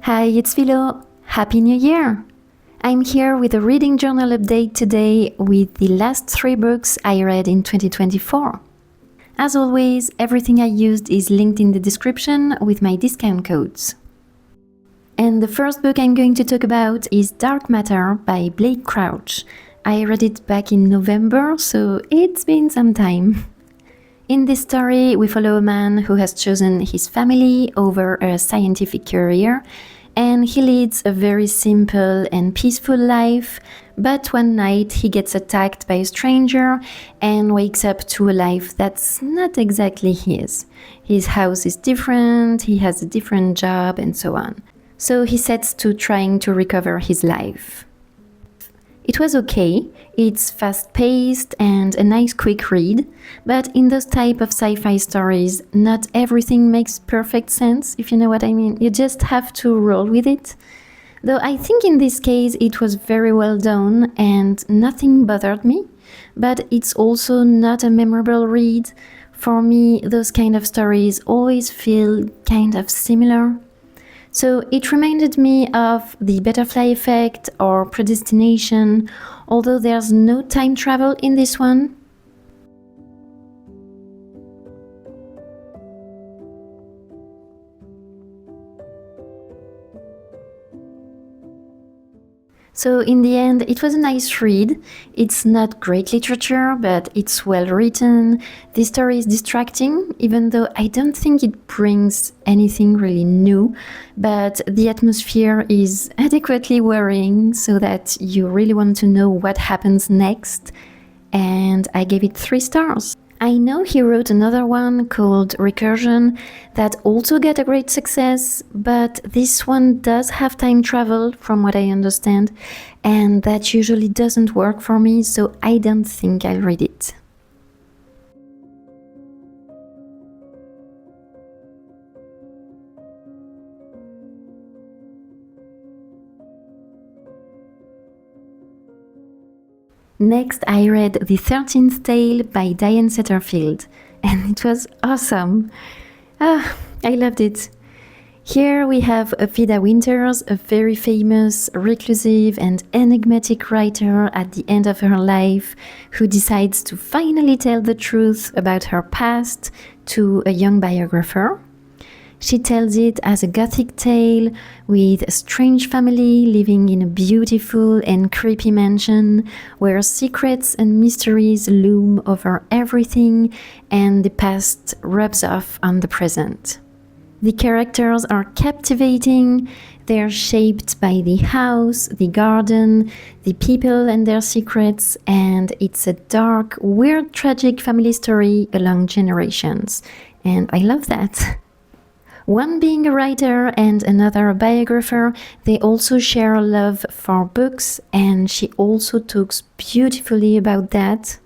Hi, it's Filo. Happy New Year! I'm here with a reading journal update today with the last 3 books I read in 2024. As always, everything I used is linked in the description with my discount codes. And the first book I'm going to talk about is Dark Matter by Blake Crouch. I read it back in November, so it's been some time. In this story, we follow a man who has chosen his family over a scientific career, and he leads a very simple and peaceful life, but one night he gets attacked by a stranger and wakes up to a life that's not exactly his. His house is different, he has a different job, and so on. So he sets to trying to recover his life. It was okay, it's fast-paced and a nice quick read, but in those type of sci-fi stories, not everything makes perfect sense, if you know what I mean. You just have to roll with it. Though I think in this case it was very well done and nothing bothered me, but it's also not a memorable read. For me, those kind of stories always feel kind of similar. So it reminded me of The Butterfly Effect or Predestination, although there's no time travel in this one. So in the end, it was a nice read. It's not great literature, but it's well written. The story is distracting, even though I don't think it brings anything really new, but the atmosphere is adequately worrying so that you really want to know what happens next, and I gave it 3 stars. I know he wrote another one called Recursion that also got a great success, but this one does have time travel from what I understand, and that usually doesn't work for me, so I don't think I'll read it. Next, I read The 13th Tale by Diane Setterfield, and it was awesome. I loved it. Here we have Vida Winters, a very famous, reclusive and enigmatic writer at the end of her life, who decides to finally tell the truth about her past to a young biographer. She tells it as a gothic tale with a strange family living in a beautiful and creepy mansion where secrets and mysteries loom over everything and the past rubs off on the present. The characters are captivating, they're shaped by the house, the garden, the people and their secrets, and it's a dark, weird, tragic family story along generations. And I love that. One being a writer and another a biographer, they also share a love for books, and she also talks beautifully about that.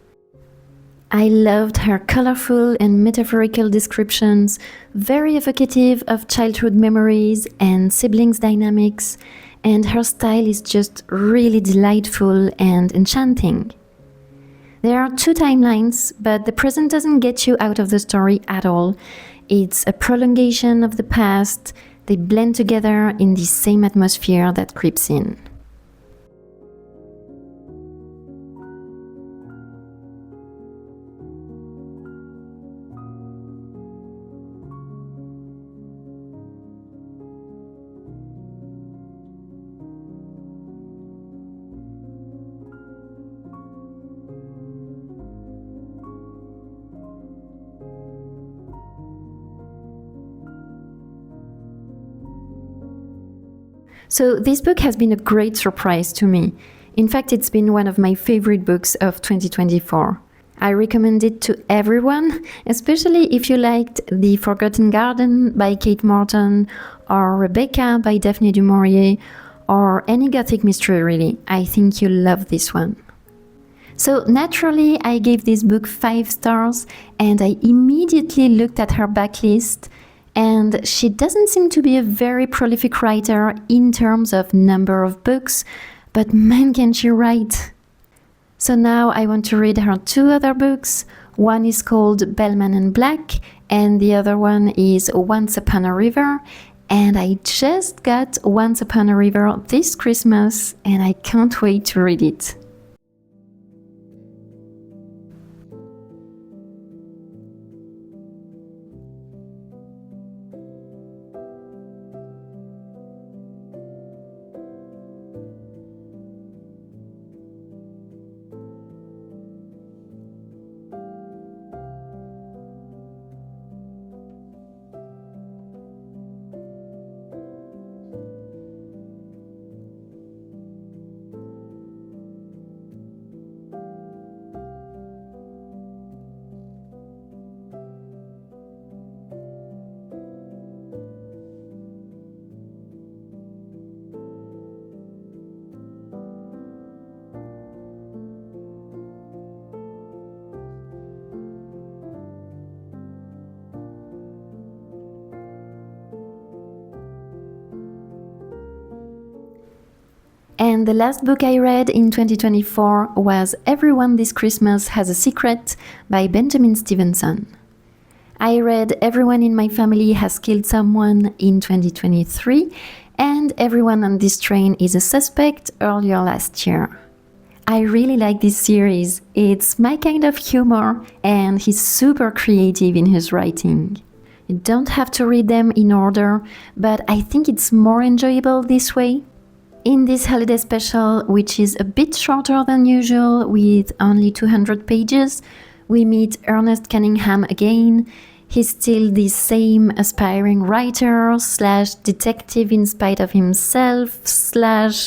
I loved her colorful and metaphorical descriptions, very evocative of childhood memories and siblings dynamics, and her style is just really delightful and enchanting. There are 2 timelines, but the present doesn't get you out of the story at all. It's a prolongation of the past. They blend together in the same atmosphere that creeps in. So this book has been a great surprise to me. In fact, it's been one of my favorite books of 2024. I recommend it to everyone, especially if you liked The Forgotten Garden by Kate Morton, or Rebecca by Daphne du Maurier, or any gothic mystery really. I think you'll love this one. So naturally, I gave this book 5 stars, and I immediately looked at her backlist, and she doesn't seem to be a very prolific writer in terms of number of books, but man, can she write! So now I want to read her 2 other books. One is called Bellman and Black, and the other one is Once Upon a River, And I just got Once Upon a River this Christmas, and I can't wait to read it. And the last book I read in 2024 was Everyone This Christmas Has a Secret by Benjamin Stevenson. I read Everyone in My Family Has Killed Someone in 2023 and Everyone on This Train is a Suspect earlier last year. I really like this series. It's my kind of humor and he's super creative in his writing. You don't have to read them in order, but I think it's more enjoyable this way. In this holiday special, which is a bit shorter than usual with only 200 pages, we meet Ernest Cunningham again. He's still the same aspiring writer / detective in spite of himself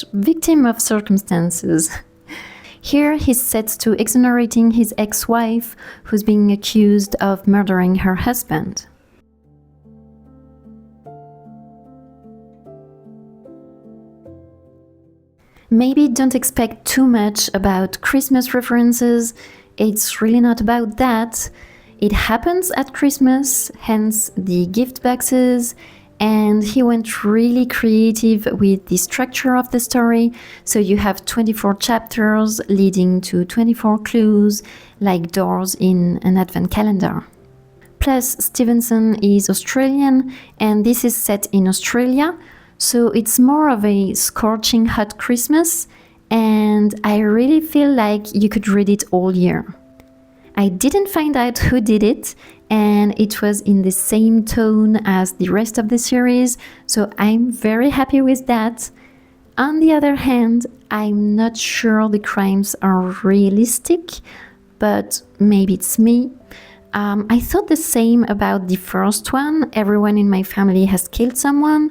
/ victim of circumstances. Here he's set to exonerating his ex-wife, who's being accused of murdering her husband. Maybe don't expect too much about Christmas references. It's really not about that. It happens at Christmas, hence the gift boxes, and he went really creative with the structure of the story. So you have 24 chapters leading to 24 clues, like doors in an advent calendar. Plus, Stevenson is Australian, and this is set in Australia, so it's more of a scorching hot Christmas, and I really feel like you could read it all year. I didn't find out who did it, and it was in the same tone as the rest of the series, so I'm very happy with that. On the other hand, I'm not sure the crimes are realistic, but maybe it's me. I thought the same about the first one, Everyone in My Family Has Killed Someone,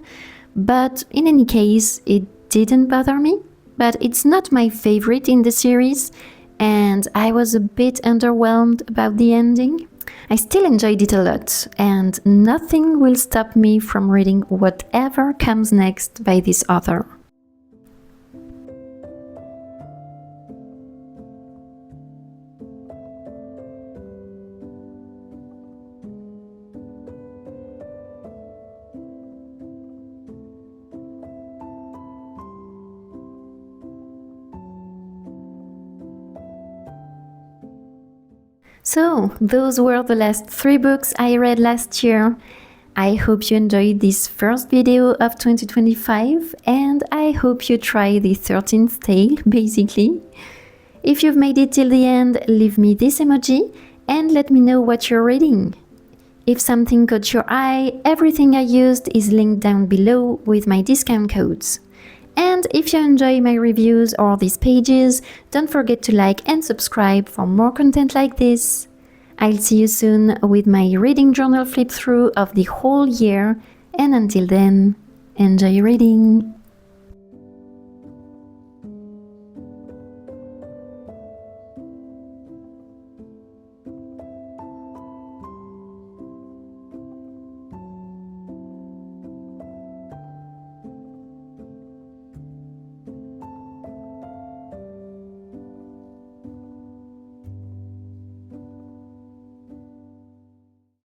but in any case, it didn't bother me. But it's not my favorite in the series, and I was a bit underwhelmed about the ending. I still enjoyed it a lot, and nothing will stop me from reading whatever comes next by this author. So, those were the last 3 books I read last year. I hope you enjoyed this first video of 2025, and I hope you try the 13th tale, basically. If you've made it till the end, leave me this emoji and let me know what you're reading. If something caught your eye, everything I used is linked down below with my discount codes. And if you enjoy my reviews or these pages, don't forget to like and subscribe for more content like this. I'll see you soon with my reading journal flip through of the whole year, and until then, enjoy reading!